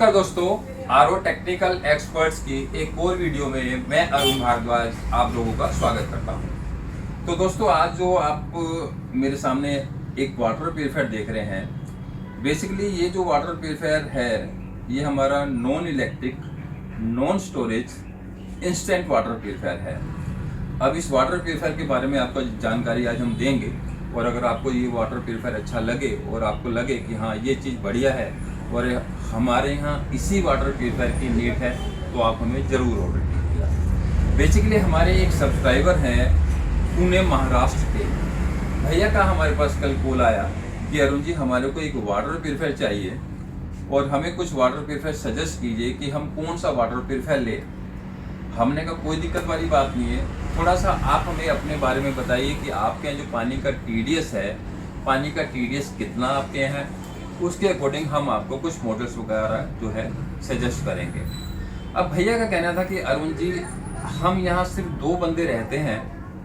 नमस्कार दोस्तों, RO technical experts की एक और वीडियो में मैं अरुण भारद्वाज आप लोगों का स्वागत करता हूं। तो दोस्तों, आज जो आप मेरे सामने एक वाटर प्यूरिफायर देख रहे हैं, बेसिकली ये जो वाटर प्यूरिफायर है ये हमारा non electric, non storage, instant water purifier है। अब इस वाटर प्यूरिफायर के बारे में आपको जानकारी आज हम देंगे, और अगर आपको ये वाटर प्यूरिफायर अच्छा लगे और आपको लगे कि हाँ ये चीज़ बढ़िया है और हमारे यहाँ इसी वाटर प्यूरिफायर की नीड है, तो आप हमें ज़रूर ऑर्डर कीजिएगा। बेसिकली हमारे एक सब्सक्राइबर हैं पुणे महाराष्ट्र के भैया का हमारे पास कल कॉल आया कि अरुण जी हमारे को एक वाटर प्यूरिफायर चाहिए और हमें कुछ वाटर प्यूरिफायर सजेस्ट कीजिए कि हम कौन सा वाटर प्यूरिफायर लें। हमने कहा कोई दिक्कत वाली बात नहीं है, थोड़ा सा आप हमें अपने बारे में बताइए कि आपके यहाँ जो पानी का टीडीएस है, पानी का टीडीएस कितना आपके यहाँ है, उसके अकॉर्डिंग हम आपको कुछ मॉडल्स वगैरह जो है सजेस्ट करेंगे। अब भैया का कहना था कि अरुण जी हम यहाँ सिर्फ 2 बंदे रहते हैं,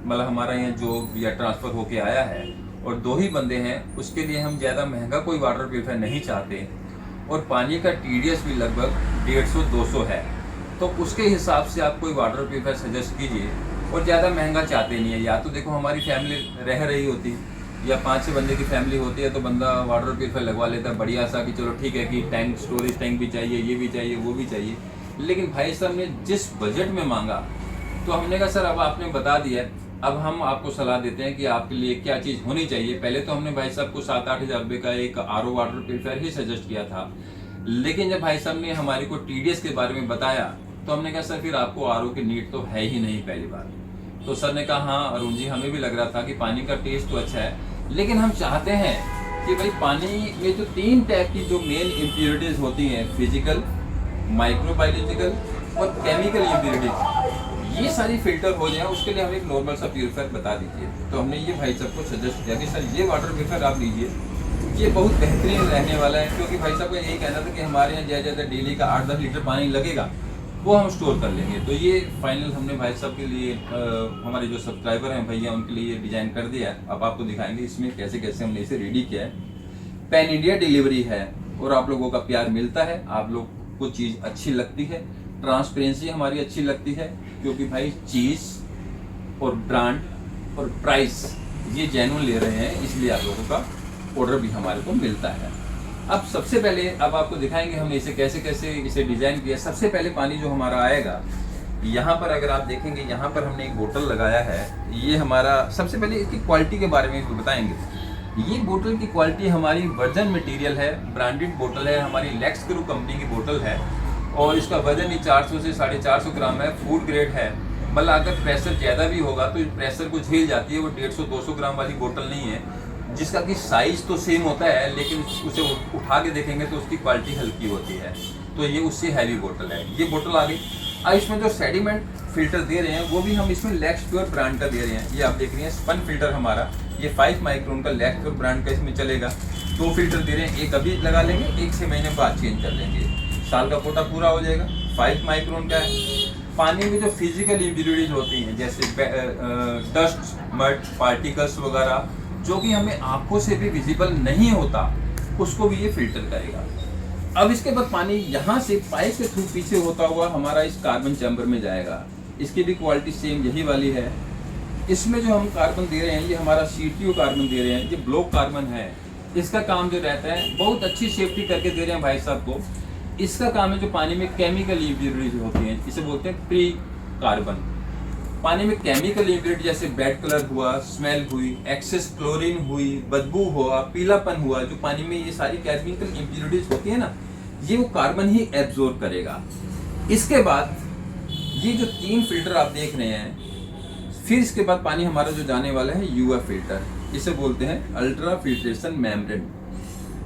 मतलब हमारा यहाँ जो या ट्रांसफ़र होके आया है और 2 ही बंदे हैं, उसके लिए हम ज़्यादा महंगा कोई वाटर प्यूरिफायर नहीं चाहते और पानी का टीडीएस भी लगभग 150-200 है। तो उसके हिसाब से आप कोई वाटर प्यूरिफायर सजेस्ट कीजिए, और ज़्यादा महंगा चाहते नहीं है। या तो देखो हमारी फैमिली रह रही होती या 5-6 बंदे की फैमिली होती है तो बंदा वाटर प्यूरिफायर लगवा लेता है बढ़िया सा कि चलो ठीक है कि टैंक, स्टोरेज टैंक भी चाहिए, ये भी चाहिए, वो भी चाहिए। लेकिन भाई साहब ने जिस बजट में मांगा तो हमने कहा सर अब आपने बता दिया, अब हम आपको सलाह देते हैं कि आपके लिए क्या चीज़ होनी चाहिए। पहले तो हमने भाई साहब को 7-8 हज़ार रुपये का एक आरओ वाटर प्यूरिफायर ही सजेस्ट किया था, लेकिन जब भाई साहब ने हमारे को टीडीएस के बारे में बताया तो हमने कहा सर फिर आपको आरओ की नीड तो है ही नहीं पहली बार। तो सर ने कहा हाँ अरुण जी हमें भी लग रहा था कि पानी का टेस्ट तो अच्छा है, लेकिन हम चाहते हैं कि भाई पानी में जो 3 टाइप की जो मेन इम्प्योरिटीज होती हैं, फिजिकल, माइक्रोबायोलॉजिकल और केमिकल इम्प्योरिटीज, ये सारी फिल्टर हो जाए, उसके लिए हमें एक नॉर्मल सा प्यूरिफायर बता दीजिए। तो हमने ये भाई साहब को सजेस्ट किया कि सर ये वाटर प्यूरिफायर आप लीजिए, ये बहुत बेहतरीन रहने वाला है। क्योंकि भाई साहब का यही कहना था कि हमारे यहाँ ज़्यादा डेली का 8-10 लीटर पानी लगेगा, वो हम स्टोर कर लेंगे। तो ये फाइनल हमने भाई साहब के लिए हमारे जो सब्सक्राइबर हैं भैया उनके लिए डिज़ाइन कर दिया है। अब आपको दिखाएंगे इसमें कैसे कैसे हमने इसे रेडी किया है। पैन इंडिया डिलीवरी है और आप लोगों का प्यार मिलता है, आप लोग को चीज़ अच्छी लगती है, ट्रांसपेरेंसी हमारी अच्छी लगती है, क्योंकि भाई चीज़ और ब्रांड और प्राइस ये जेन्युइन ले रहे हैं, इसलिए आप लोगों का ऑर्डर भी हमारे को मिलता है। अब सबसे पहले अब आपको दिखाएंगे हमने इसे कैसे कैसे इसे डिज़ाइन किया। सबसे पहले पानी जो हमारा आएगा, यहाँ पर अगर आप देखेंगे यहाँ पर हमने एक बोतल लगाया है। ये हमारा सबसे पहले इसकी क्वालिटी के बारे में भी बताएंगे। ये बोतल की क्वालिटी हमारी वर्जन मटेरियल है, ब्रांडेड बोतल है, हमारी लेक्स ग्रुप कंपनी की बोतल है और इसका वजन ही 400 से 450 ग्राम है, फूड ग्रेड है। मतलब अगर प्रेशर ज़्यादा भी होगा तो प्रेशर को झेल जाती है। वो 150-200 ग्राम वाली बोतल नहीं है जिसका कि साइज तो सेम होता है, लेकिन उसे उठा के देखेंगे तो उसकी क्वालिटी हल्की होती है। तो ये उससे हैवी बोतल है। ये बोतल आ गई। अब इसमें जो सेडिमेंट फिल्टर दे रहे हैं वो भी हम इसमें लेक्स प्योर ब्रांड का दे रहे हैं। ये आप देख रहे हैं स्पन फिल्टर हमारा, ये 5 माइक्रोन का लेक्स प्योर ब्रांड का इसमें चलेगा। 2 फिल्टर दे रहे हैं, एक अभी लगा लेंगे, 1-6 महीने बाद चेंज कर लेंगे, साल का कोटा पूरा हो जाएगा। 5 माइक्रोन का है। पानी में जो फिजिकल इम्प्योरिटीज होती हैं जैसे डस्ट, मड, पार्टिकल्स वगैरह जो कि हमें आंखों से भी विजिबल नहीं होता, उसको भी ये फिल्टर करेगा। अब इसके बाद पानी यहाँ से पाइप के थ्रू पीछे होता हुआ हमारा इस कार्बन चैम्बर में जाएगा। इसकी भी क्वालिटी सेम यही वाली है। इसमें जो हम कार्बन दे रहे हैं ये हमारा CTO कार्बन दे रहे हैं, ये ब्लॉक कार्बन है। इसका काम जो रहता है बहुत अच्छी सेफ्टी करके दे रहे हैं भाई साहब को। इसका काम है जो पानी में केमिकल इम्प्योरिटीज होती हैं, इसे बोलते हैं प्री कार्बन। पानी में केमिकल इम्प्योरिटी जैसे बैड कलर हुआ, स्मेल हुई, एक्सेस क्लोरीन हुई, बदबू हुआ, पीलापन हुआ, जो पानी में ये सारी केमिकल इम्प्योरिटीज होती है ना, ये वो कार्बन ही एब्जॉर्ब करेगा। इसके बाद ये जो 3 फिल्टर आप देख रहे हैं, फिर इसके बाद पानी हमारा जो जाने वाला है UF फिल्टर, इसे बोलते हैं अल्ट्रा फिल्ट्रेशन मेम्ब्रेन।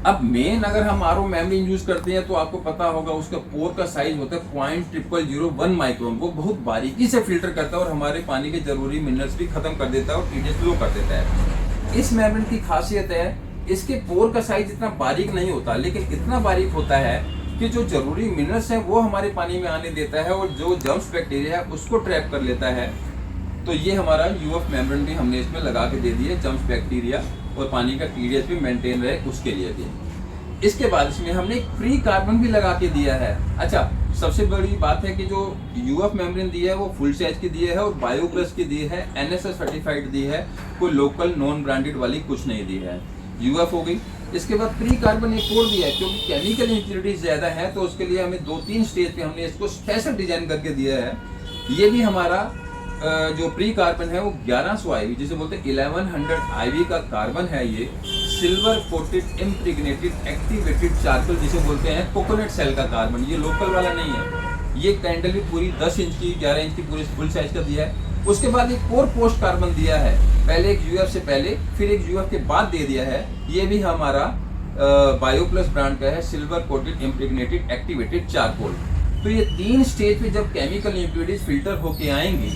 अब मेन अगर हम आरओ मेम्ब्रेन यूज करते हैं तो आपको पता होगा उसका पोर का साइज होता है 0.0001 माइक्रोन। वो बहुत बारीकी से फिल्टर करता है और हमारे पानी के जरूरी मिनरल्स भी खत्म कर देता है और टीडीएस लो कर देता है। इस मेम्ब्रेन की खासियत है इसके पोर का साइज इतना बारीक नहीं होता, लेकिन इतना बारीक होता है कि जो जरूरी मिनरल्स हैं वो हमारे पानी में आने देता है और जो जर्म्स बैक्टीरिया है उसको ट्रैप कर लेता है। तो ये हमारा UF मेम्ब्रेन भी हमने इसमें लगा के दे दिए, जर्म्स बैक्टीरिया और पानी का टीडीएस भी मेंटेन रहे उसके लिए भी। इसके बाद इसमें हमने एक फ्री कार्बन भी लगा के दिया है। अच्छा, सबसे बड़ी बात है कि जो यूएफ मेम्ब्रेन दी है वो फुल साइज की दी है और बायोप्लस की दी है, एनएसएस सर्टिफाइड दी है, कोई लोकल नॉन ब्रांडेड वाली कुछ नहीं दी है। यूएफ हो गई। इसके बाद प्री कार्बन एक और दिया है, क्योंकि केमिकल इम्प्योरिटीज ज्यादा है तो उसके लिए हमें 2-3 स्टेज पे हमने इसको स्पेशल डिजाइन करके दिया है। ये भी हमारा जो प्री कार्बन है वो 1100 IV जिसे बोलते हैं 1100 IV का कार्बन है। ये silver coated impregnated activated charcoal जिसे बोलते हैं, कोकोनट सेल का कार्बन, ये लोकल वाला नहीं है। ये कैंडल भी पूरी 10 इंच की 11 इंच की पूरी फुल साइज का दिया है। उसके बाद एक और पोस्ट कार्बन दिया है, पहले एक यूएफ से पहले फिर एक यूएफ के बाद दे दिया है। ये भी हमारा बायोप्लस ब्रांड का है, silver coated impregnated activated charcoal. तो ये 3 स्टेज पे जब केमिकल इम्प्योरिटीज फिल्टर होके आएंगी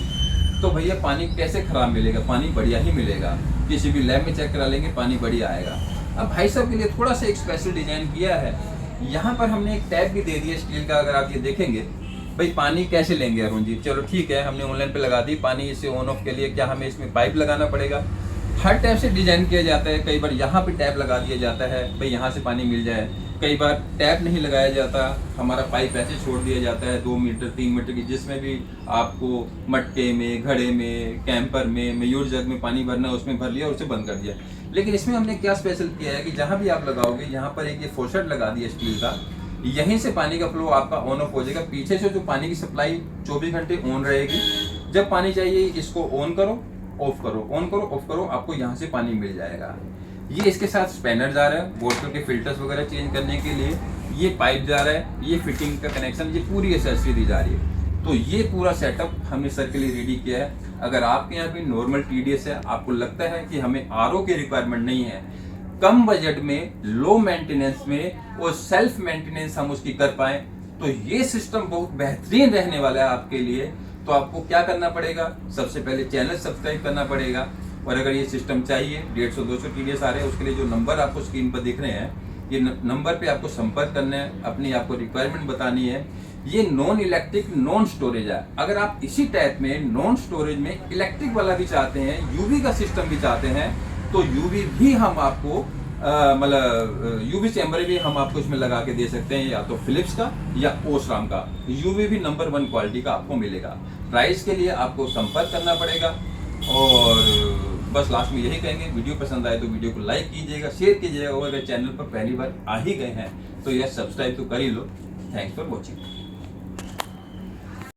तो भैया पानी कैसे खराब मिलेगा? पानी बढ़िया ही मिलेगा। किसी भी लैब में चेक करा लेंगे, पानी बढ़िया आएगा। अब भाई साहब के लिए थोड़ा सा एक स्पेशल डिजाइन किया है। यहाँ पर हमने एक टैप भी दे दिया स्टील का। अगर आप ये देखेंगे, भाई पानी कैसे लेंगे अरुण जी? चलो ठीक है, हमने ऑनलाइन पे लगा दी पानी। इसे ऑन ऑफ के लिए क्या हमें इसमें पाइप लगाना पड़ेगा? हर टैप से डिजाइन किया जाता है। कई बार यहाँ पे टैप लगा दिया जाता है, भाई यहाँ से पानी मिल जाए। कई बार टैप नहीं लगाया जाता, हमारा पाइप ऐसे छोड़ दिया जाता है 2 मीटर 3 मीटर की, जिसमें भी आपको मटके में, घड़े में, कैंपर में, मयूर जग में पानी भरना, उसमें भर लिया और उसे बंद कर दिया। लेकिन इसमें हमने क्या स्पेशल किया है कि जहाँ भी आप लगाओगे, यहाँ पर एक ये फोशट लगा दिया स्टील का, यहीं से पानी का फ्लो आपका ऑन ऑफ हो जाएगा। पीछे से जो पानी की सप्लाई 24 घंटे ऑन रहेगी। जब पानी चाहिए इसको ऑन करो, ऑफ करो, ऑन करो, ऑफ करो, आपको यहाँ से पानी मिल जाएगा। ये इसके साथ स्पैनर जा रहा है बोतल के फिल्टर्स वगैरह चेंज करने के लिए, ये पाइप जा रहा है, ये फिटिंग का कनेक्शन, ये पूरी एसेसरी दी जा रही है। तो ये पूरा सेटअप हमने सर के लिए रेडी किया है। अगर आपके यहाँ भी नॉर्मल टीडीएस है, आपको लगता है कि हमें आरओ की रिक्वायरमेंट नहीं है, कम बजट में, लो मेंटेनेंस में और सेल्फ मेंटेनेंस हम उसकी कर पाए, तो ये सिस्टम बहुत बेहतरीन रहने वाला है आपके लिए। तो आपको क्या करना पड़ेगा? सबसे पहले चैनल सब्सक्राइब करना पड़ेगा। और अगर ये सिस्टम चाहिए, 150-200 टीडीएस आ रहे हैं, उसके लिए जो नंबर आपको स्क्रीन पर दिख रहे हैं, ये नंबर पे आपको संपर्क करना है, अपनी आपको रिक्वायरमेंट बतानी है। ये नॉन इलेक्ट्रिक नॉन स्टोरेज है। अगर आप इसी टाइप में नॉन स्टोरेज में इलेक्ट्रिक वाला भी चाहते हैं, यूवी का सिस्टम भी चाहते हैं, तो यूवी भी हम आपको मतलब यूवी चैम्बर भी हम आपको इसमें लगा के दे सकते हैं, या तो फिलिप्स का या ओसराम का। यूवी भी नंबर 1 क्वालिटी का आपको मिलेगा। प्राइस के लिए आपको संपर्क करना पड़ेगा। और बस लास्ट में यही कहेंगे, वीडियो पसंद आए तो वीडियो को लाइक कीजिएगा, शेयर कीजिएगा, और अगर चैनल पर पहली बार आ ही गए हैं तो यह सब्सक्राइब तो कर ही लो। Thanks for watching.